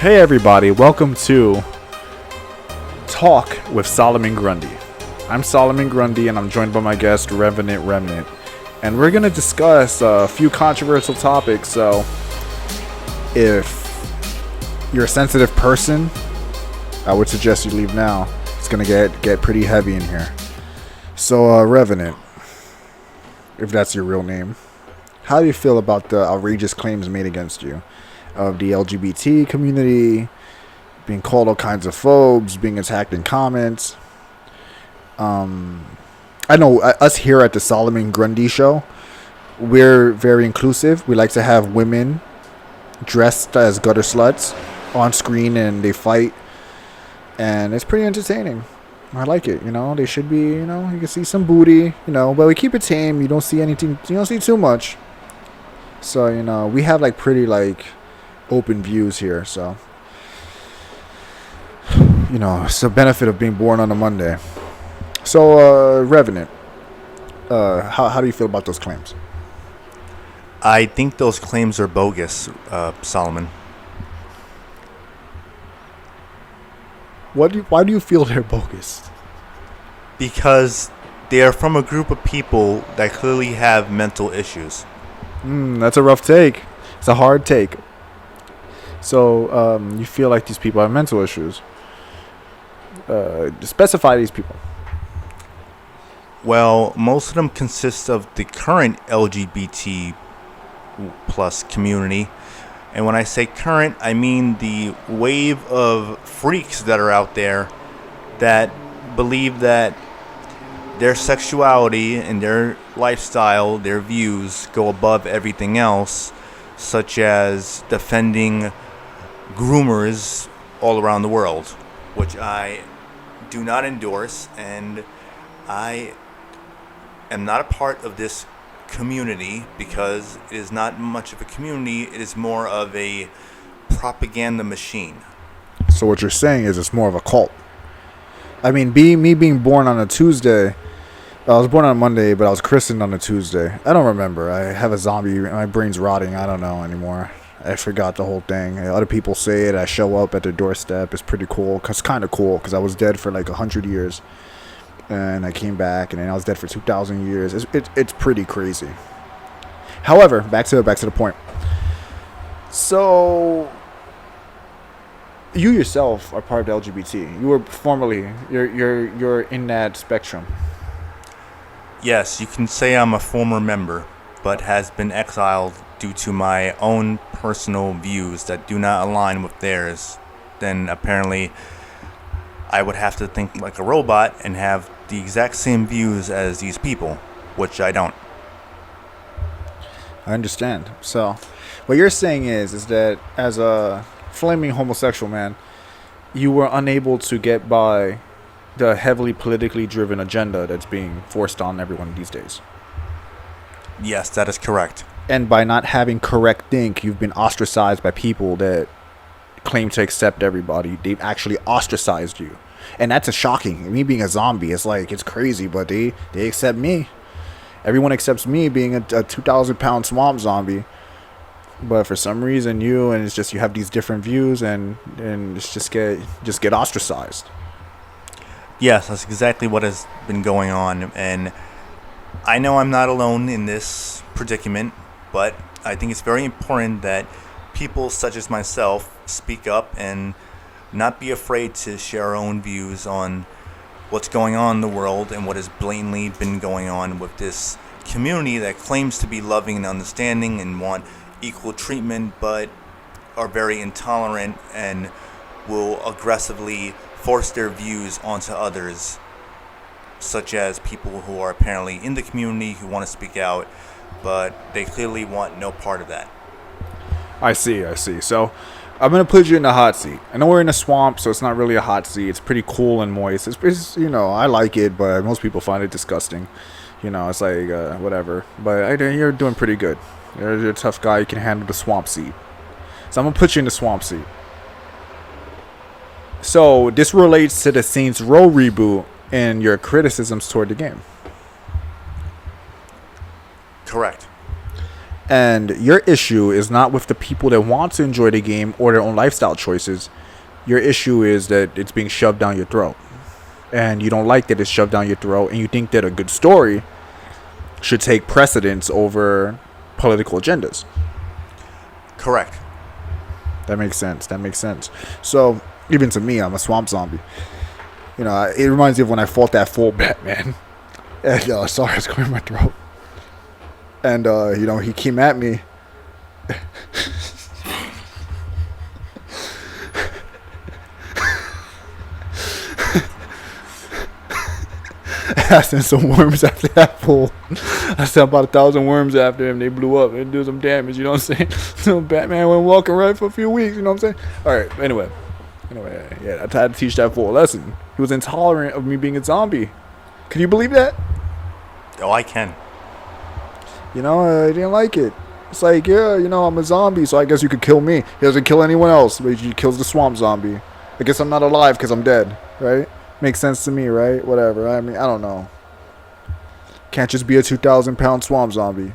Hey everybody, welcome to Talk with Solomon Grundy. I'm Solomon Grundy and I'm joined by my guest RevenantRemnant. And we're going to discuss a few controversial topics, so if you're a sensitive person, I would suggest you leave now. It's going to get pretty heavy in here. So Revenant, if that's your real name, how do you feel about the outrageous claims made against you of the LGBT community, being called all kinds of phobes, being attacked in comments? I know us here at the Solomon Grundy Show, we're very inclusive. We like to have women dressed as gutter sluts on screen and they fight, and it's pretty entertaining. I like it, they should be, you can see some booty, but we keep it tame. You don't see anything, you don't see too much. So, we have pretty open views here, so it's the benefit of being born on a Monday. So Revenant, how do you feel about those claims? I think those claims are bogus, Solomon. Why do you feel they're bogus? Because they are from a group of people that clearly have mental issues. That's a rough take. It's a hard take. So, you feel like these people have mental issues. Specify these people. Well, most of them consist of the current LGBT plus community. And when I say current, I mean the wave of freaks that are out there that believe that their sexuality and their lifestyle, their views go above everything else, such as defending groomers all around the world, which I do not endorse, and I am not a part of this community because it is not much of a community. It is more of a propaganda machine. So what you're saying is it's more of a cult. I mean, being born on a Tuesday, I was born on a Monday, but I was christened on a Tuesday. I don't remember. I have a zombie. My brain's rotting. I don't know anymore. I forgot the whole thing. Other people say it. I show up at their doorstep. It's pretty cool. It's kind of cool because I was dead for 100 years. And I came back, and then I was dead for 2,000 years. It's pretty crazy. However, back to the point. So, you yourself are part of the LGBT. You were formerly you're in that spectrum. Yes, you can say I'm a former member, but has been exiled due to my own personal views that do not align with theirs. Then apparently I would have to think like a robot and have the exact same views as these people, which I don't. I understand. So, what you're saying is that as a flaming homosexual man, you were unable to get by the heavily politically driven agenda that's being forced on everyone these days. Yes, that is correct. And by not having correct think, you've been ostracized by people that claim to accept everybody. They've actually ostracized you. And that's a shocking. Me being a zombie, it's crazy, but they accept me. Everyone accepts me being a 2,000-pound swamp zombie. But for some reason, it's just you have these different views, and it's just get ostracized. Yes, that's exactly what has been going on, and I know I'm not alone in this predicament, but I think it's very important that people such as myself speak up and not be afraid to share our own views on what's going on in the world and what has blatantly been going on with this community that claims to be loving and understanding and want equal treatment, but are very intolerant and will aggressively force their views onto others, such as people who are apparently in the community who want to speak out, but they clearly want no part of that. I see. So, I'm going to put you in the hot seat. I know we're in a swamp, so it's not really a hot seat. It's pretty cool and moist. It's I like it, but most people find it disgusting. It's whatever. But you're doing pretty good. You're a tough guy. You can handle the swamp seat. So I'm going to put you in the swamp seat. So this relates to the Saints Row reboot and your criticisms toward the game. Correct. And your issue is not with the people that want to enjoy the game or their own lifestyle choices. Your issue is that it's being shoved down your throat. And you don't like that it's shoved down your throat. And you think that a good story should take precedence over political agendas. Correct. That makes sense. So, even to me, I'm a swamp zombie. You know, it reminds me of when I fought that full Batman. And, sorry, it's going in my throat. And, you know, he came at me. I sent some worms after that fool. I sent about 1,000 worms after him. They blew up and did some damage, you know what I'm saying? So Batman went walking right for a few weeks, you know what I'm saying? Alright, anyway, yeah, I had to teach that fool a lesson. He was intolerant of me being a zombie. Can you believe that? Oh, I can. You know, I didn't like it. It's like, yeah, you know, I'm a zombie, so I guess you could kill me. He doesn't kill anyone else, but he kills the swamp zombie. I guess I'm not alive because I'm dead, right? Makes sense to me, right? Whatever. I mean, I don't know. Can't just be a 2,000-pound swamp zombie.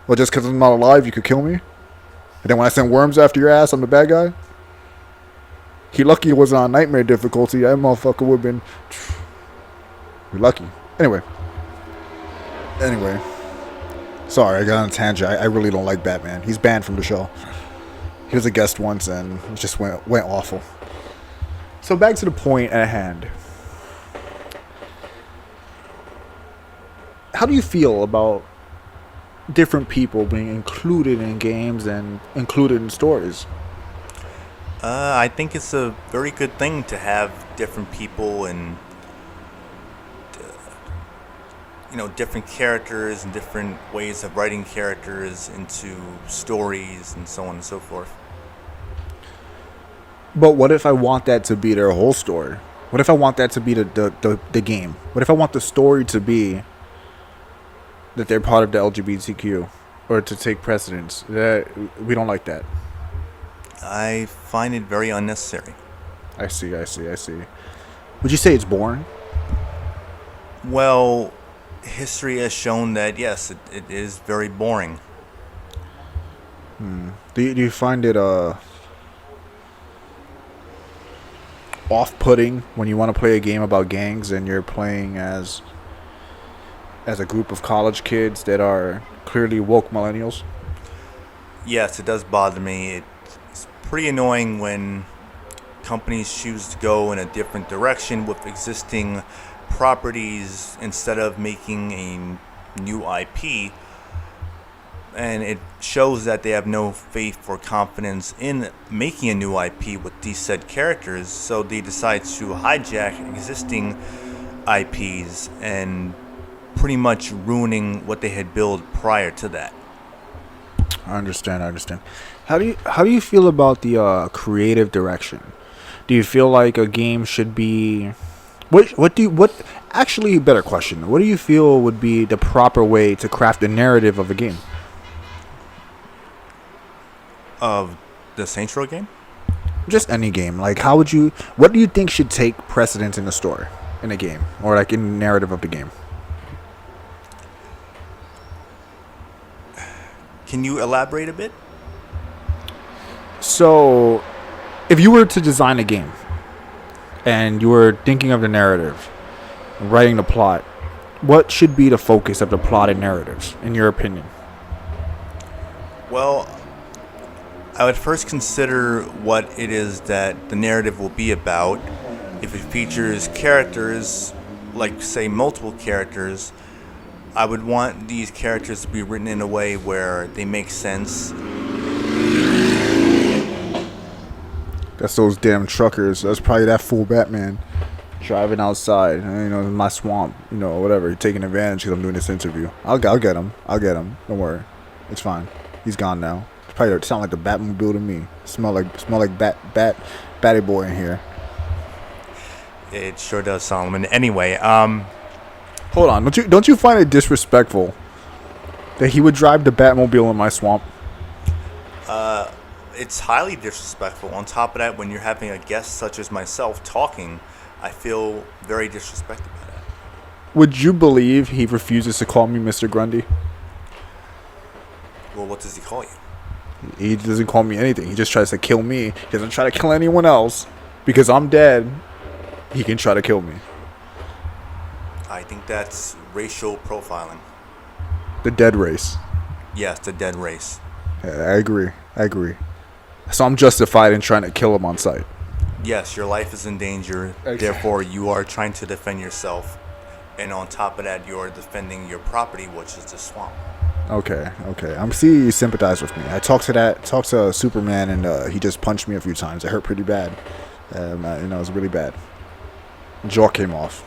Well, just because I'm not alive, you could kill me? And then when I send worms after your ass, I'm the bad guy? He lucky it wasn't on nightmare difficulty. That motherfucker would have been... You're lucky. Anyway. Sorry, I got on a tangent. I really don't like Batman. He's banned from the show. He was a guest once and it just went awful. So back to the point at hand. How do you feel about different people being included in games and included in stories? I think it's a very good thing to have different people and different characters and different ways of writing characters into stories and so on and so forth. But what if I want that to be their whole story? What if I want that to be the game? What if I want the story to be that they're part of the LGBTQ or to take precedence? We don't like that. I find it very unnecessary. I see. Would you say it's boring? Well, history has shown that, yes, it is very boring. Do you find it off-putting when you want to play a game about gangs and you're playing as a group of college kids that are clearly woke millennials? Yes, it does bother me. It's pretty annoying when companies choose to go in a different direction with existing properties instead of making a new IP, and it shows that they have no faith or confidence in making a new IP with these said characters, so they decide to hijack existing IPs and pretty much ruining what they had built prior to that. I understand. How do you feel about the creative direction? Do you feel like a game should be actually, better question. What do you feel would be the proper way to craft the narrative of a game? Of the Saints Row game? Just any game. Like, what do you think should take precedence in the story, in a game, or like in the narrative of the game? Can you elaborate a bit? So, if you were to design a game, and you were thinking of the narrative, writing the plot, what should be the focus of the plot and narratives, in your opinion? Well, I would first consider what it is that the narrative will be about. If it features characters, like, say, multiple characters, I would want these characters to be written in a way where they make sense. That's those damn truckers. That's probably that fool Batman driving outside, in my swamp, whatever. He's taking advantage because I'm doing this interview. I'll get him. Don't worry. It's fine. He's gone now. It's probably sound like the Batmobile to me. Smell like Batty Boy in here. It sure does, Solomon. Anyway, hold on. Don't you find it disrespectful that he would drive the Batmobile in my swamp? It's highly disrespectful. On top of that, when you're having a guest such as myself talking, I feel very disrespected by that. Would you believe he refuses to call me Mr. Grundy? Well, what does he call you? He doesn't call me anything. He just tries to kill me. He doesn't try to kill anyone else. Because I'm dead, he can try to kill me. I think that's racial profiling. The dead race. Yes, the dead race. Yeah, I agree. So I'm justified in trying to kill him on sight. Yes, your life is in danger. Exactly. Therefore, you are trying to defend yourself. And on top of that, you're defending your property, which is the swamp. Okay. I'm seeing you sympathize with me. I talked to Superman, and he just punched me a few times. It hurt pretty bad. It was really bad. Jaw came off.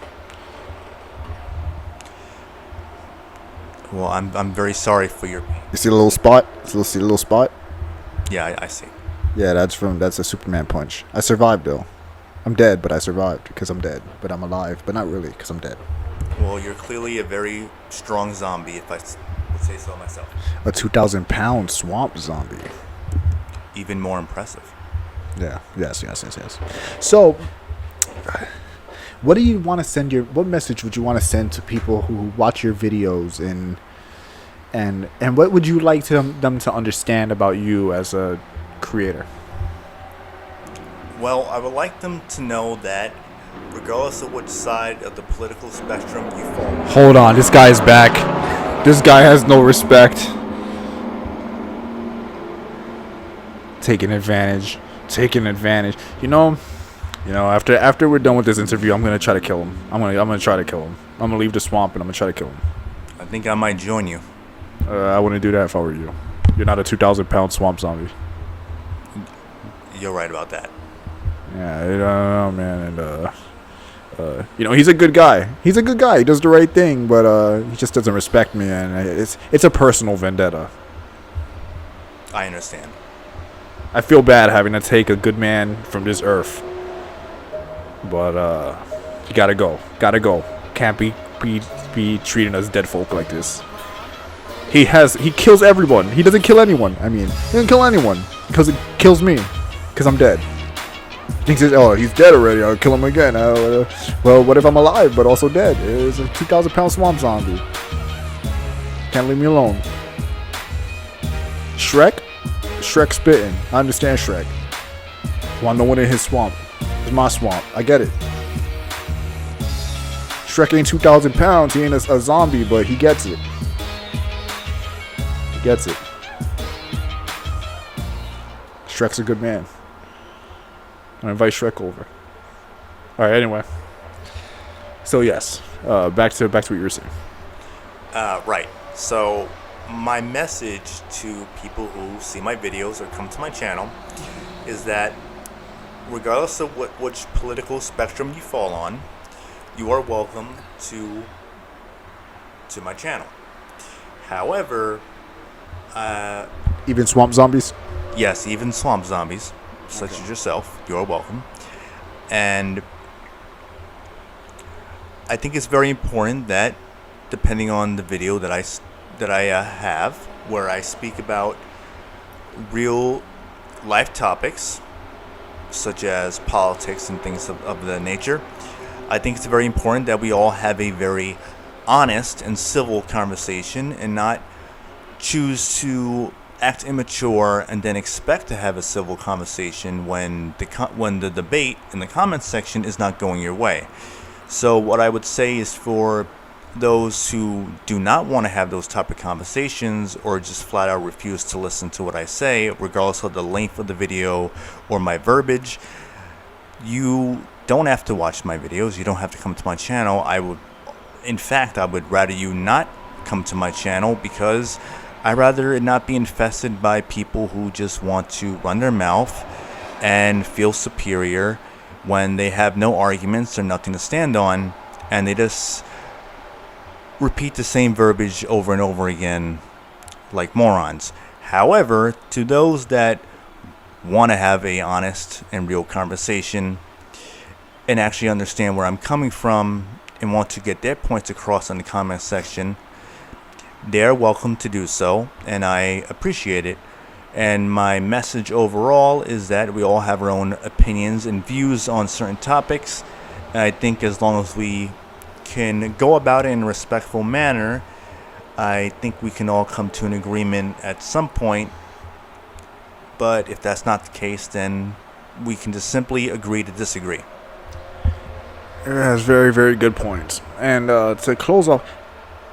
Well, I'm very sorry for your pain. You see the little spot? See the little spot? Yeah, I see. Yeah, that's a Superman punch. I survived though. I'm dead, but I survived because I'm dead. But I'm alive, but not really because I'm dead. Well, you're clearly a very strong zombie, if I would say so myself. A 2,000-pound swamp zombie. Even more impressive. Yeah. Yes. So, what do you want to send what message would you want to send to people who watch your videos, and what would you like them to understand about you as a creator? Well, I would like them to know that regardless of which side of the political spectrum you fall on. Hold on, this guy is back. This guy has no respect. Taking advantage. After we're done with this interview, I'm gonna try to kill him. I'm gonna try to kill him. I'm gonna leave the swamp and I'm gonna try to kill him. I think I might join you. I wouldn't do that if I were you. You're not a 2,000-pound swamp zombie. You're right about that. Yeah, I don't know, man. And he's a good guy. He does the right thing, but he just doesn't respect me, and it's a personal vendetta. I understand. I feel bad having to take a good man from this earth, but you gotta go. Can't be treating us dead folk like this. He kills everyone. He doesn't kill anyone. He doesn't kill anyone because it kills me, because I'm dead. He says, "Oh, he's dead already. I'll kill him again." Well, what if I'm alive but also dead? It's a 2,000-pound swamp zombie. Can't leave me alone. Shrek spitting. I understand Shrek. Want no one in his swamp. It's my swamp. I get it. Shrek ain't 2,000 pounds. He ain't a zombie, but he gets it. Shrek's a good man. I invite Shrek over. All right. Anyway. So yes, back to what you were saying. Right. So my message to people who see my videos or come to my channel is that regardless of which political spectrum you fall on, you are welcome to my channel. However, even swamp zombies? Yes, even swamp zombies, such as yourself, you are welcome. And I think it's very important that, depending on the video that I have, where I speak about real life topics, such as politics and things of the nature, I think it's very important that we all have a very honest and civil conversation and not choose to act immature and then expect to have a civil conversation when the debate in the comments section is not going your way. So what I would say is, for those who do not want to have those type of conversations or just flat out refuse to listen to what I say, regardless of the length of the video or my verbiage, you don't have to watch my videos. You don't have to come to my channel. I would rather you not come to my channel, because I'd rather it not be infested by people who just want to run their mouth and feel superior when they have no arguments or nothing to stand on, and they just repeat the same verbiage over and over again like morons. However, to those that want to have a honest and real conversation and actually understand where I'm coming from and want to get their points across in the comment section, they're welcome to do so, and I appreciate it. And my message overall is that we all have our own opinions and views on certain topics, and I think as long as we can go about it in a respectful manner, I think we can all come to an agreement at some point, but if that's not the case, then we can just simply agree to disagree. It has very, very good points. And to close off,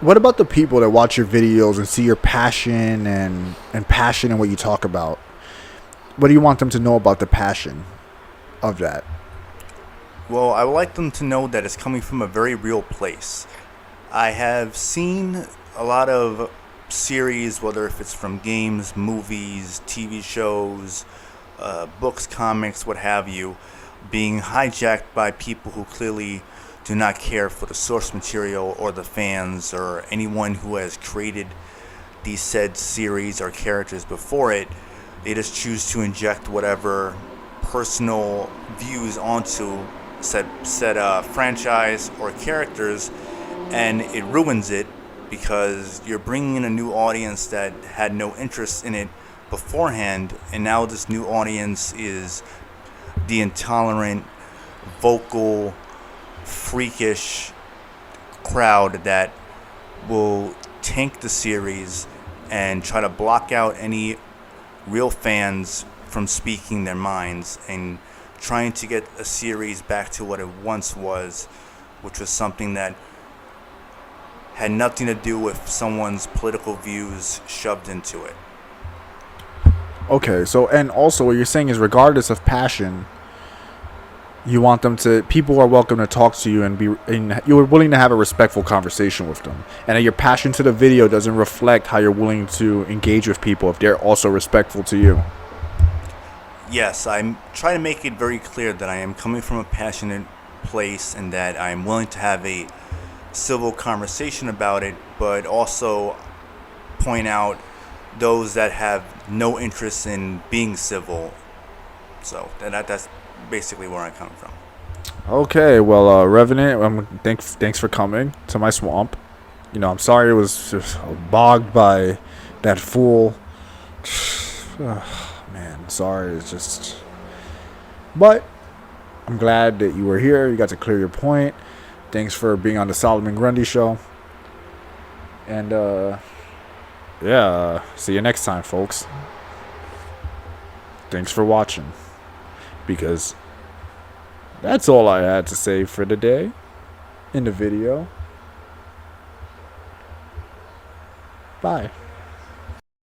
what about the people that watch your videos and see your passion and passion in what you talk about? What do you want them to know about the passion of that? Well, I would like them to know that it's coming from a very real place. I have seen a lot of series, whether if it's from games, movies, TV shows, books, comics, what have you, being hijacked by people who clearly do not care for the source material or the fans or anyone who has created these said series or characters before it. They just choose to inject whatever personal views onto said franchise or characters, and it ruins it because you're bringing in a new audience that had no interest in it beforehand, and now this new audience is the intolerant, vocal, freakish crowd that will tank the series and try to block out any real fans from speaking their minds and trying to get a series back to what it once was, which was something that had nothing to do with someone's political views shoved into it. Okay, so, and also what you're saying is regardless of passion, you want them to, people are welcome to talk to you and you're willing to have a respectful conversation with them. And that your passion to the video doesn't reflect how you're willing to engage with people if they're also respectful to you. Yes, I'm trying to make it very clear that I am coming from a passionate place and that I'm willing to have a civil conversation about it, but also point out those that have no interest in being civil. So that's basically where I'm coming from. Okay, well, Revenant, thanks for coming to my swamp. You know, I'm sorry it was just bogged by that fool. Man, sorry, it's just... But I'm glad that you were here. You got to clear your point. Thanks for being on the Solomon Grundy Show. And, yeah, see you next time, folks. Thanks for watching. Because that's all I had to say for today in the video. Bye.